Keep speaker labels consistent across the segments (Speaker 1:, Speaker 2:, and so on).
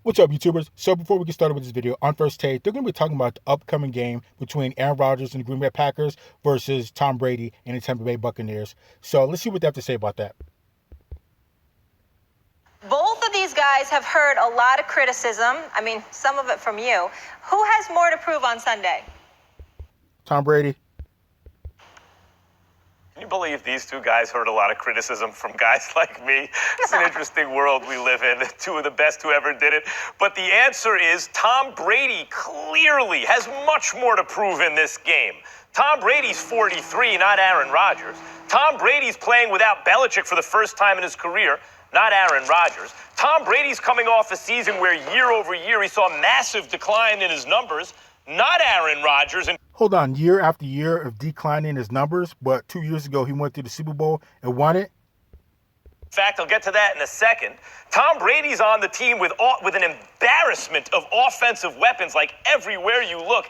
Speaker 1: What's up, YouTubers? So before we get started with this video, on First Take, they're going to be talking about the upcoming game between Aaron Rodgers and the Green Bay Packers versus Tom Brady and the Tampa Bay Buccaneers. So let's see what they have to say about that.
Speaker 2: Both of these guys have heard a lot of criticism. I mean, some of it from you. Who has more to prove on Sunday?
Speaker 1: Tom Brady.
Speaker 3: Can you believe these two guys heard a lot of criticism from guys like me? It's an interesting world we live in. Two of the best who ever did it. But the answer is Tom Brady clearly has much more to prove in this game. Tom Brady's 43, not Aaron Rodgers. Tom Brady's playing without Belichick for the first time in his career, not Aaron Rodgers. Tom Brady's coming off a season where year over year he saw a massive decline in his numbers, not Aaron Rodgers. And
Speaker 1: Hold on, year after year of declining his numbers, but 2 years ago he went to the Super Bowl and won it.
Speaker 3: In fact, I'll get to that in a second. Tom Brady's on the team with an embarrassment of offensive weapons like everywhere you look,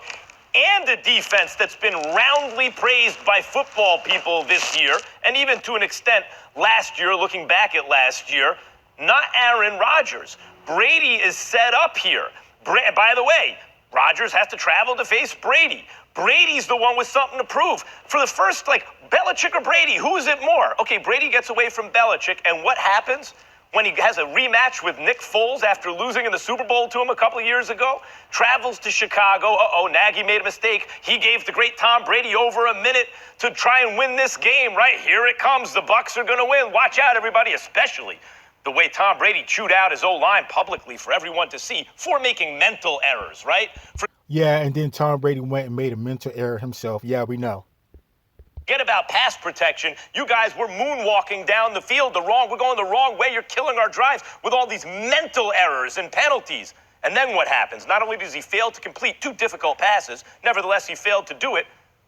Speaker 3: and a defense that's been roundly praised by football people this year, and even to an extent last year, looking back at last year, not Aaron Rodgers. Brady is set up here. By the way, Rodgers has to travel to face Brady. Brady's the one with something to prove. For the first, Belichick or Brady, who is it more? Okay, Brady gets away from Belichick, and what happens when he has a rematch with Nick Foles after losing in the Super Bowl to him a couple of years ago? Travels to Chicago. Nagy made a mistake. He gave the great Tom Brady over a minute to try and win this game, right? Here it comes. The Bucs are going to win. Watch out, everybody, especially the way Tom Brady chewed out his O-line publicly for everyone to see for making mental errors, right?
Speaker 1: Yeah, and then Tom Brady went and made a mental error himself. Yeah, we know.
Speaker 3: Forget about pass protection. You guys were moonwalking down the field we're going the wrong way. You're killing our drives with all these mental errors and penalties. And then what happens? Not only does he fail to complete two difficult passes, nevertheless, he failed to do it,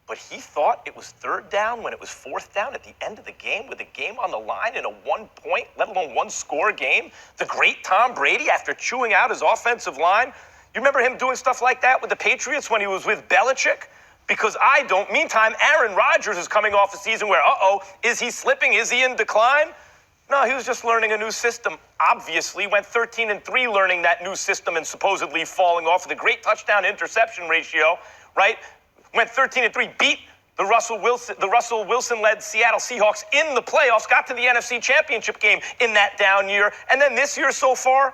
Speaker 3: but he thought it was third down when it was fourth down at the end of the game with the game on the line in a 1 point, let alone one score game. The great Tom Brady, after chewing out his offensive line, you remember him doing stuff like that with the Patriots when he was with Belichick? Because I don't. Meantime, Aaron Rodgers is coming off a season where, is he slipping? Is he in decline? No, he was just learning a new system. Obviously, went 13-3 learning that new system and supposedly falling off with a great touchdown interception ratio, right? Went 13-3, beat the Russell Wilson-led Seattle Seahawks in the playoffs, got to the NFC Championship game in that down year, and then this year so far,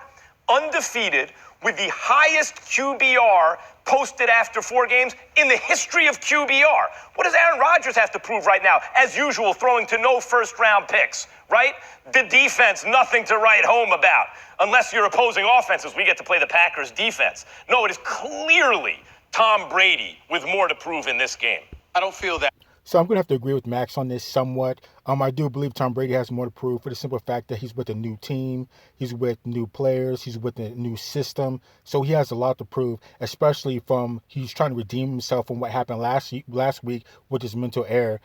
Speaker 3: undefeated with the highest QBR posted after 4 games in the history of QBR. What does Aaron Rodgers have to prove right now? As usual, throwing to no first-round picks, right? The defense, nothing to write home about. Unless you're opposing offenses, we get to play the Packers' defense. No, it is clearly Tom Brady with more to prove in this game. I don't feel that.
Speaker 1: So I'm going to have to agree with Max on this somewhat. I do believe Tom Brady has more to prove for the simple fact that he's with a new team, he's with new players, he's with a new system. So he has a lot to prove, especially he's trying to redeem himself from what happened last week with his mental error.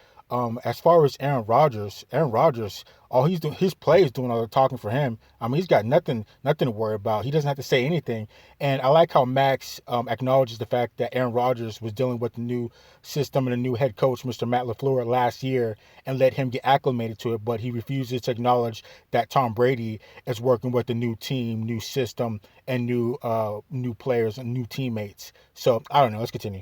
Speaker 1: As far as Aaron Rodgers, all he's doing, his play is doing all the talking for him. I mean, he's got nothing to worry about. He doesn't have to say anything. And I like how Max acknowledges the fact that Aaron Rodgers was dealing with the new system and the new head coach, Mr. Matt LaFleur, last year, and let him get acclimated to it. But he refuses to acknowledge that Tom Brady is working with a new team, new system, and new players and new teammates. So I don't know. Let's continue.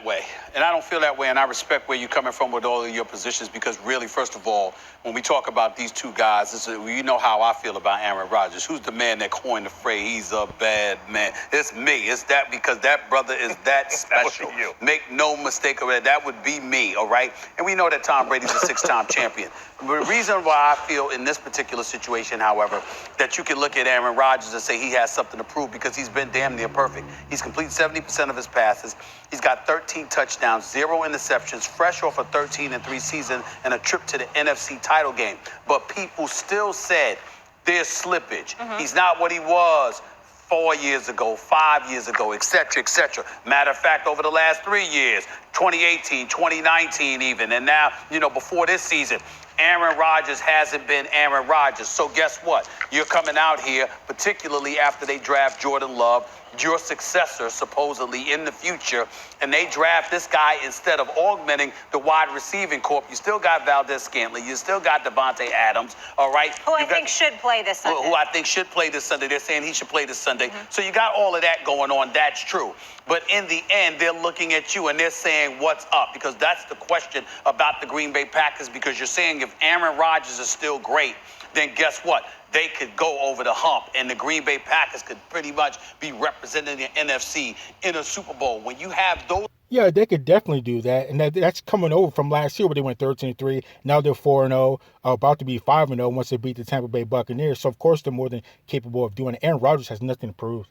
Speaker 4: Way. And I don't feel that way, and I respect where you're coming from with all of your positions, because really, first of all, when we talk about these two guys, you know how I feel about Aaron Rodgers. Who's the man that coined the phrase, he's a bad man? It's me. It's that, because that brother is that special.
Speaker 3: That would be you.
Speaker 4: Make no mistake of it. That would be me, all right? And we know that Tom Brady's a 6-time champion. The reason why I feel in this particular situation, however, that you can look at Aaron Rodgers and say he has something to prove, because he's been damn near perfect. He's completed 70% of his passes. He's got 13 touchdowns, 0 interceptions, fresh off a 13-3 season and a trip to the NFC title game. But people still said there's slippage. He's not what he was 4 years ago, 5 years ago, et cetera, et cetera. Matter of fact, over the last 3 years, 2018, 2019 even, and now, before this season, Aaron Rodgers hasn't been Aaron Rodgers. So guess what? You're coming out here, particularly after they draft Jordan Love, your successor supposedly in the future, and they draft this guy instead of augmenting the wide receiving corps. You still got Valdez-Scantling. You still got Devontae Adams, all right?
Speaker 2: Who I think should play this Sunday.
Speaker 4: Who I think should play this Sunday. They're saying he should play this Sunday. So you got all of that going on. That's true. But in the end, they're looking at you and they're saying, what's up? Because that's the question about the Green Bay Packers, because you're saying if Aaron Rodgers is still great, then guess what? They could go over the hump, and the Green Bay Packers could pretty much be representing the NFC in a Super Bowl. When you have those...
Speaker 1: Yeah, they could definitely do that, and that's coming over from last year where they went 13-3. Now they're 4-0, about to be 5-0 once they beat the Tampa Bay Buccaneers. So, of course, they're more than capable of doing it. Aaron Rodgers has nothing to prove.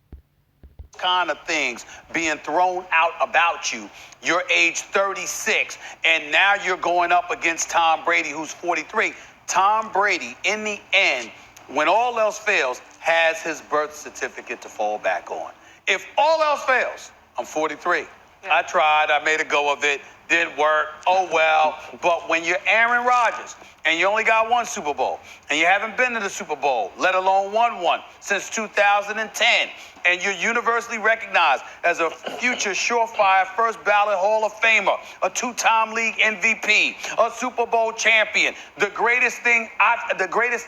Speaker 4: Kind of things being thrown out about you. You're age 36, and now you're going up against Tom Brady, who's 43. Tom Brady, in the end, when all else fails, has his birth certificate to fall back on. If all else fails, I'm 43. Yeah. I tried. I made a go of it. Didn't work. Oh, well. But when you're Aaron Rodgers and you only got one Super Bowl and you haven't been to the Super Bowl, let alone won one since 2010, and you're universally recognized as a future surefire first ballot Hall of Famer, a two-time league MVP, a Super Bowl champion, the greatest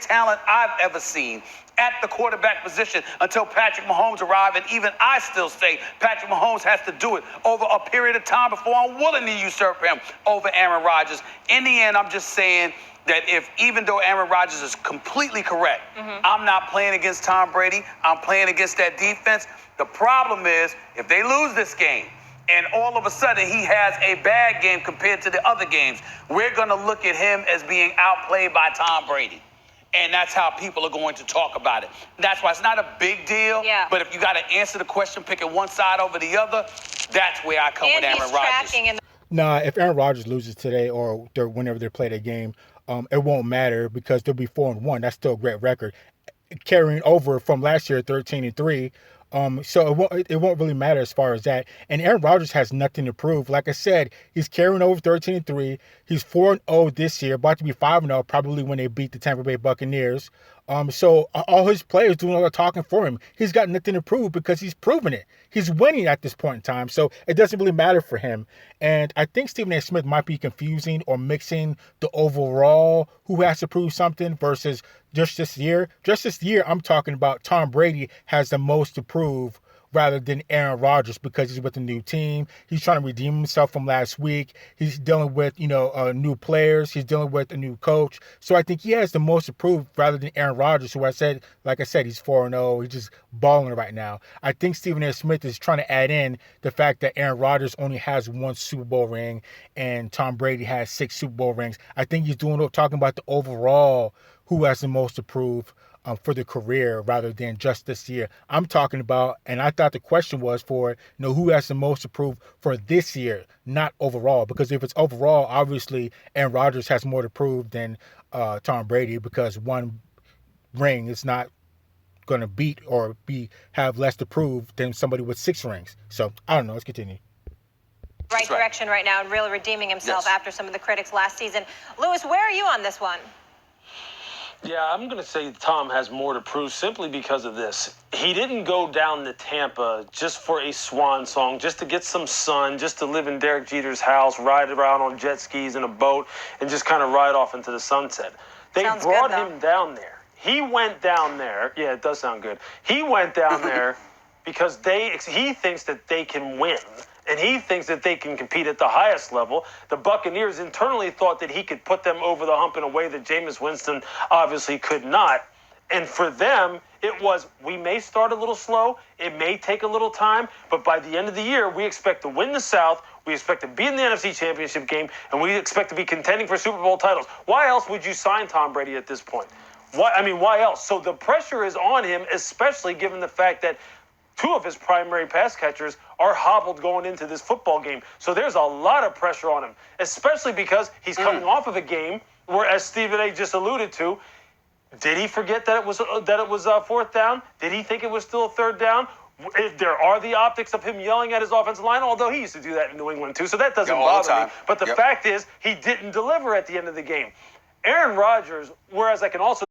Speaker 4: talent I've ever seen at the quarterback position until Patrick Mahomes arrived. And even I still say Patrick Mahomes has to do it over a period of time before I'm willing to usurp him over Aaron Rodgers. In the end, I'm just saying that even though Aaron Rodgers is completely correct, I'm not playing against Tom Brady. I'm playing against that defense. The problem is if they lose this game and all of a sudden he has a bad game compared to the other games, we're going to look at him as being outplayed by Tom Brady. And that's how people are going to talk about it. That's why it's not a big deal. Yeah. But if you got to answer the question picking one side over the other, that's where I come with Aaron Rodgers.
Speaker 1: Nah, if Aaron Rodgers loses today or whenever they play that game, it won't matter because they'll be 4-1. That's still a great record. Carrying over from last year, 13-3. So it won't really matter as far as that. And Aaron Rodgers has nothing to prove. Like I said, he's carrying over 13-3. He's 4-0 this year, about to be 5-0 probably when they beat the Tampa Bay Buccaneers. So all his players doing all the talking for him. He's got nothing to prove because he's proven it. He's winning at this point in time, so it doesn't really matter for him. And I think Stephen A. Smith might be confusing or mixing the overall who has to prove something versus just this year. Just this year, I'm talking about Tom Brady has the most to prove rather than Aaron Rodgers because he's with a new team. He's trying to redeem himself from last week. He's dealing with, new players. He's dealing with a new coach. So I think he has the most to prove rather than Aaron Rodgers, who like I said, he's 4-0. He's just balling right now. I think Stephen A. Smith is trying to add in the fact that Aaron Rodgers only has one Super Bowl ring and Tom Brady has 6 Super Bowl rings. I think he's talking about the overall who has the most to prove for the career rather than just this year. I'm talking about, and I thought the question was for, who has the most to prove for this year, not overall. Because if it's overall, obviously Aaron Rodgers has more to prove than Tom Brady because one ring is not going to beat or have less to prove than somebody with 6 rings. So I don't know. Let's continue.
Speaker 2: Right direction right now and really redeeming himself after some of the critics last season. Lewis, where are you on this one?
Speaker 5: Yeah, I'm going to say Tom has more to prove simply because of this. He didn't go down to Tampa just for a swan song, just to get some sun, just to live in Derek Jeter's house, ride around on jet skis in a boat, and just kind of ride off into the sunset. They brought him down there. He went down there. Yeah, it does sound good. He went down there because he thinks that they can win. And he thinks that they can compete at the highest level. The Buccaneers internally thought that he could put them over the hump in a way that Jameis Winston obviously could not. And for them, it was, we may start a little slow, it may take a little time, but by the end of the year, we expect to win the South, we expect to be in the NFC Championship game, and we expect to be contending for Super Bowl titles. Why else would you sign Tom Brady at this point? Why else? So the pressure is on him, especially given the fact that 2 of his primary pass catchers are hobbled going into this football game. So there's a lot of pressure on him, especially because he's coming off of a game where, as Stephen A. just alluded to, did he forget that it was 4th down? Did he think it was still a 3rd down? There are the optics of him yelling at his offensive line, although he used to do that in New England too, so that doesn't bother me. But the fact is, he didn't deliver at the end of the game. Aaron Rodgers, whereas I can also